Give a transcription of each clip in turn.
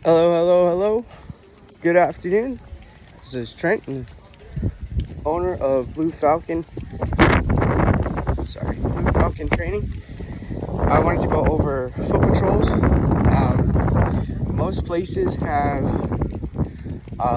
Hello, hello, hello. Good afternoon. This is Trent, owner of Blue Falcon Training. I wanted to go over foot patrols. Most places have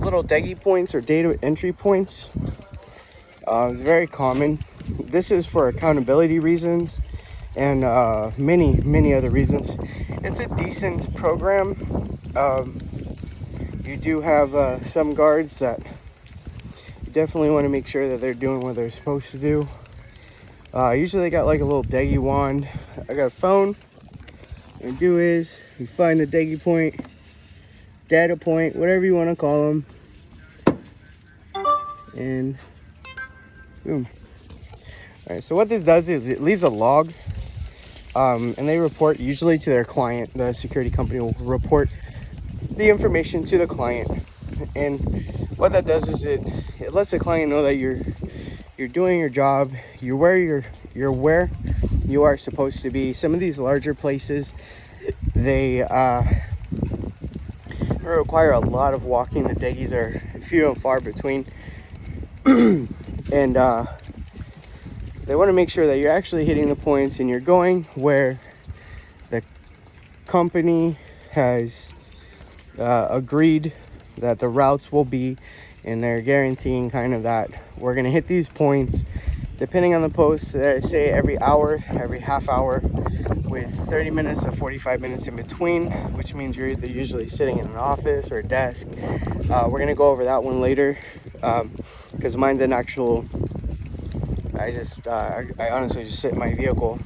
little deggy points or data entry points. It's very common. This is for accountability reasons and many other reasons. It's a decent program. You do have some guards that you definitely want to make sure that they're doing what they're supposed to do. Usually they got like a little deggy wand. I got a phone. What you do is you find the deggy point, data point, whatever you want to call them, and boom. All right, so what this does is it leaves a log, and they report usually to their client. The security company will report the information to the client, and what that does is it lets the client know that you're doing your job, you're where you are supposed to be. Some of these larger places, they require a lot of walking. The deggies are few and far between, and they want to make sure that you're actually hitting the points and you're going where the company has agreed that the routes will be, and they're guaranteeing kind of that we're going to hit these points depending on the post, say every hour, every half hour, with 30 minutes to 45 minutes in between, which means you're either usually sitting in an office or a desk. We're going to go over that one later, because mine's an actual, I honestly just sit in my vehicle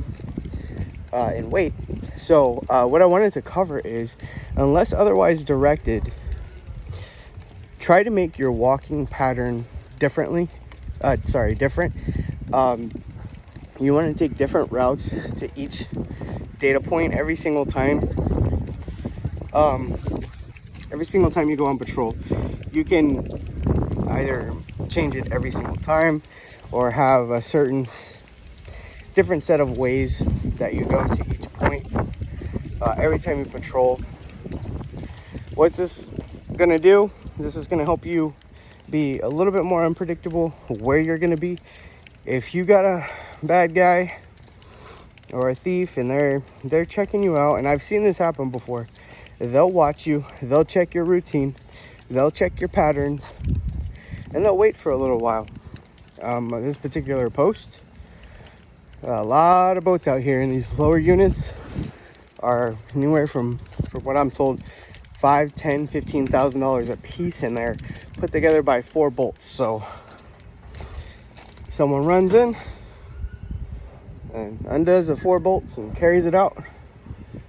and wait. So what I wanted to cover is, unless otherwise directed, try to make your walking pattern different. You want to take different routes to each data point every single time. Every single time you go on patrol, you can either change it every single time or have a certain different set of ways that you go to each point every time you patrol. What's this gonna do? This is gonna help you be a little bit more unpredictable where you're gonna be. If you got a bad guy or a thief and they're checking you out, and I've seen this happen before, they'll watch you, they'll check your routine, they'll check your patterns, and they'll wait for a little while. This particular post, a lot of boats out here in these lower units are anywhere from what I'm told, $5,000, $10,000, $15,000 a piece, and they're put together by 4 bolts. So someone runs in and undoes the 4 bolts and carries it out.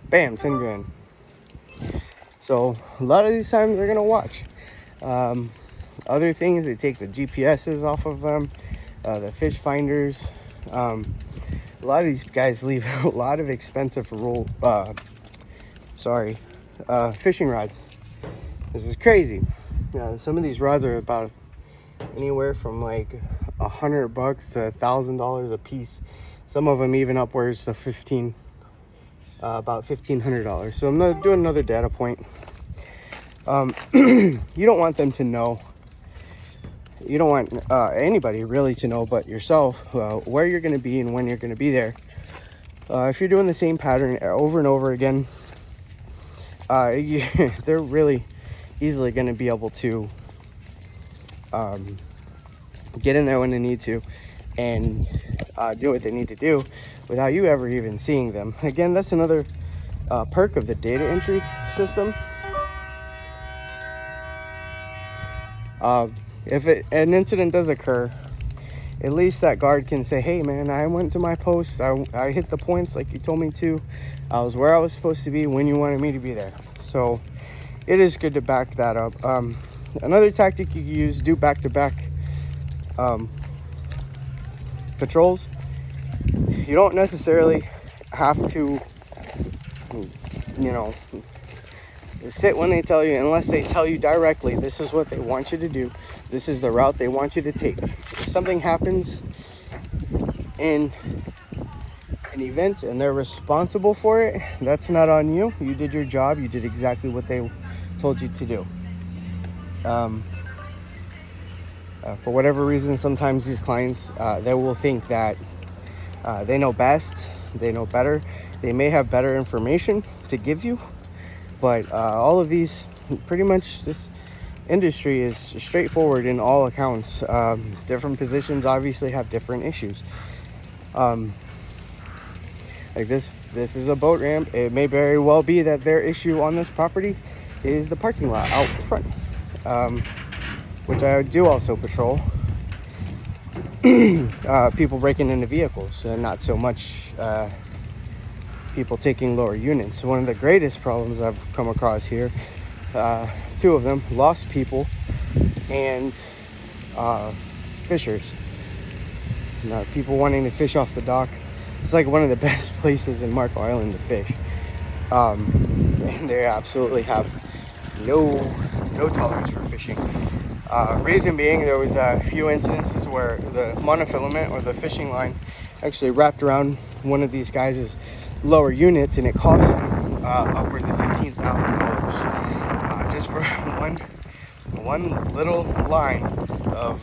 Bam, 10 grand. So a lot of these times they're gonna watch. Other things, they take the GPSs off of them, the fish finders. A lot of these guys leave a lot of expensive fishing rods. This is crazy. Some of these rods are about anywhere from like $100 to $1,000 a piece. Some of them even upwards to about $1,500. So I'm gonna do another data point. You don't want them to know. You don't want anybody really to know but yourself where you're going to be and when you're going to be there. If you're doing the same pattern over and over again, they're really easily going to be able to get in there when they need to and do what they need to do without you ever even seeing them. Again, that's another perk of the data entry system. If an incident does occur, at least that guard can say, hey man, I went to my post, I hit the points like you told me to, I was where I was supposed to be when you wanted me to be there. So it is good to back that up. Another tactic you can use, do back-to-back patrols. You don't necessarily have to, sit when they tell you, unless they tell you directly, this is what they want you to do. This is the route they want you to take. If something happens and an event and they're responsible for it, that's not on you. You did your job. You did exactly what they told you to do. For whatever reason, sometimes these clients, they will think that they know best, they know better. They may have better information to give you, but all of these, pretty much this industry is straightforward in all accounts. Different positions obviously have different issues. Like this is a boat ramp. It may very well be that their issue on this property is the parking lot out front, which I do also patrol. People breaking into vehicles, and not so much people taking lower units. One of the greatest problems I've come across here, two of them, lost people and fishers. People wanting to fish off the dock. It's like one of the best places in Marco Island to fish. And they absolutely have no tolerance for fishing. Reason being, there was a few incidences where the monofilament or the fishing line actually wrapped around one of these guys' lower units, and it cost them upwards of $15,000 just for one little line of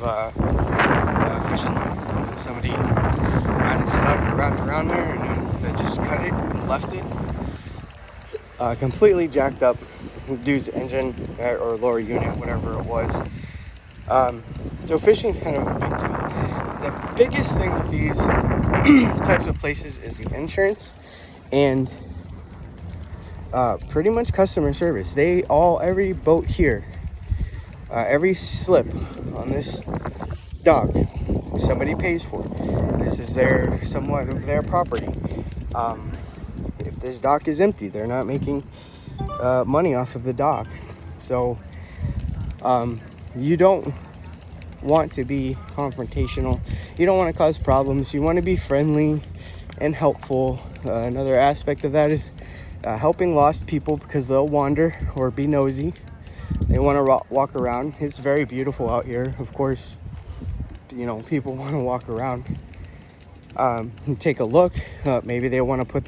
fishing line. Somebody had it stuck or wrapped around there, and then they just cut it and left it completely jacked up dude's engine or lower unit, whatever it was. So fishing is kind of a big deal. The biggest thing with these types of places is the insurance and pretty much customer service. Every boat here, every slip on this dock, somebody pays for. This is somewhat of their property. If this dock is empty, they're not making money off of the dock. So you don't want to be confrontational. You don't want to cause problems. You want to be friendly and helpful. Another aspect of that is helping lost people, because they'll wander or be nosy. They want to walk around. It's very beautiful out here. Of course, people want to walk around, take a look. Maybe they want to put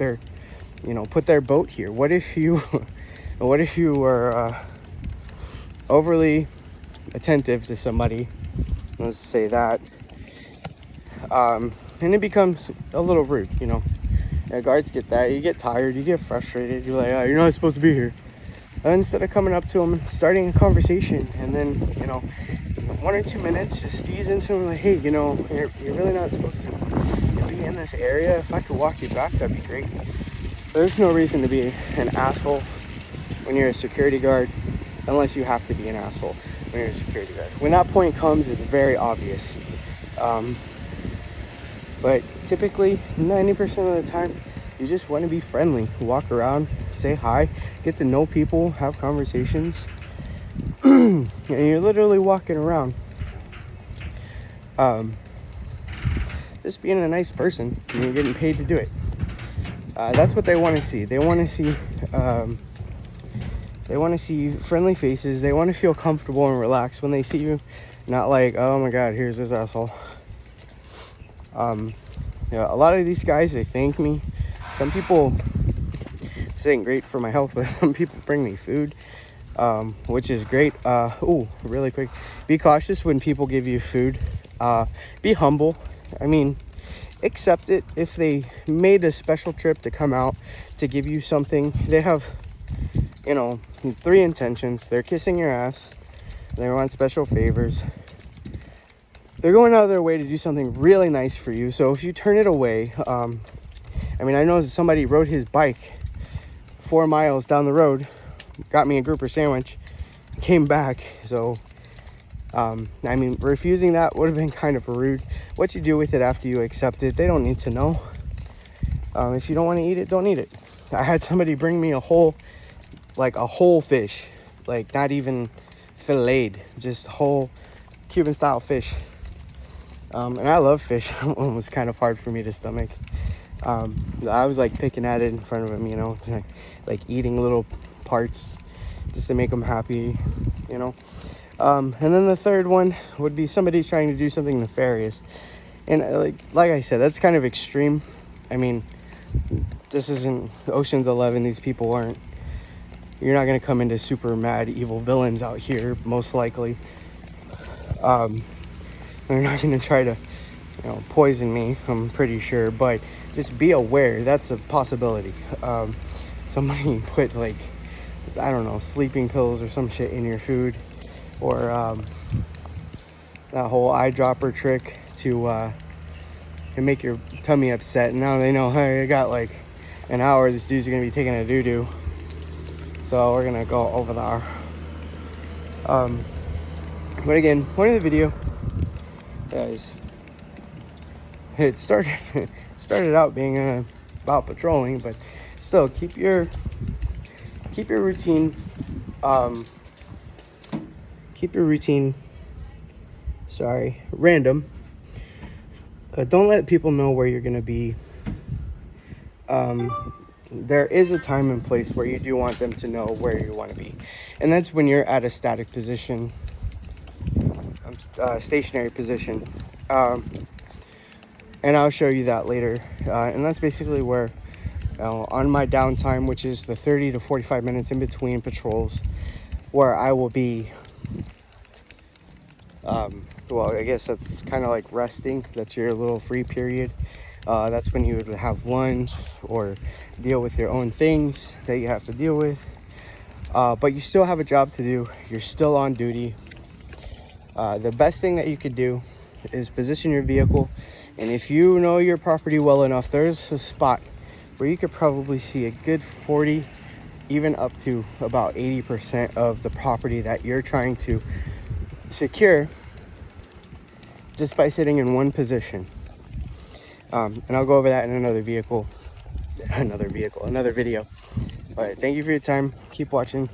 their boat here. What if you were overly attentive to somebody? Let's say that, and it becomes a little rude. Guards get that. You get tired. You get frustrated. You're like, oh, you're not supposed to be here. And instead of coming up to them and starting a conversation, and then 1 or 2 minutes, just ease into them like, hey, you're really not supposed to be in this area. If I could walk you back, that'd be great. There's no reason to be an asshole when you're a security guard, unless you have to be an asshole when you're a security guard. When that point comes, it's very obvious. But typically, 90% of the time, you just want to be friendly. Walk around, say hi, get to know people, have conversations. And you're literally walking around. Just being a nice person, and you're getting paid to do it. That's what they want to see. They want to see friendly faces. They want to feel comfortable and relaxed when they see you. Not like, oh my God, here's this asshole. A lot of these guys, they thank me. Some people, this ain't great for my health, but some people bring me food, which is great. Really quick, be cautious when people give you food. Be humble. Accept it. If they made a special trip to come out to give you something, they have, 3 intentions. They're kissing your ass. They want special favors. They're going out of their way to do something really nice for you. So if you turn it away, I know somebody rode his bike 4 miles down the road, got me a grouper sandwich, came back. So, refusing that would have been kind of rude. What you do with it after you accept it, they don't need to know. If you don't want to eat it, don't eat it. I had somebody bring me a whole fish, like not even filleted, just whole Cuban style fish. And I love fish. It was kind of hard for me to stomach. I was like picking at it in front of him, like eating little parts just to make him happy, And then the third one would be somebody trying to do something nefarious. And like I said, that's kind of extreme. this isn't Ocean's 11. These people aren't, you're not gonna come into super mad evil villains out here, most likely. They're not gonna try to, poison me, I'm pretty sure, but just be aware that's a possibility. Somebody put, like, I don't know, sleeping pills or some shit in your food, or that whole eyedropper trick to make your tummy upset. And now they know, hey, I got like an hour, this dude's gonna be taking a doo-doo, so we're gonna go over there. But again, point of the video, guys, it started out being about patrolling, but still keep your routine, random. Don't let people know where you're gonna be. There is a time and place where you do want them to know where you want to be, and that's when you're at a static position, stationary position, and I'll show you that later. And that's basically where, on my downtime, which is the 30 to 45 minutes in between patrols, where I will be, well, I guess that's kind of like resting. That's your little free period. That's when you would have lunch or deal with your own things that you have to deal with. But you still have a job to do. You're still on duty. The best thing that you could do is position your vehicle. And if you know your property well enough, there's a spot where you could probably see a good 40, even up to about 80% of the property that you're trying to secure, just by sitting in one position. And I'll go over that in another video. But thank you for your time. Keep watching.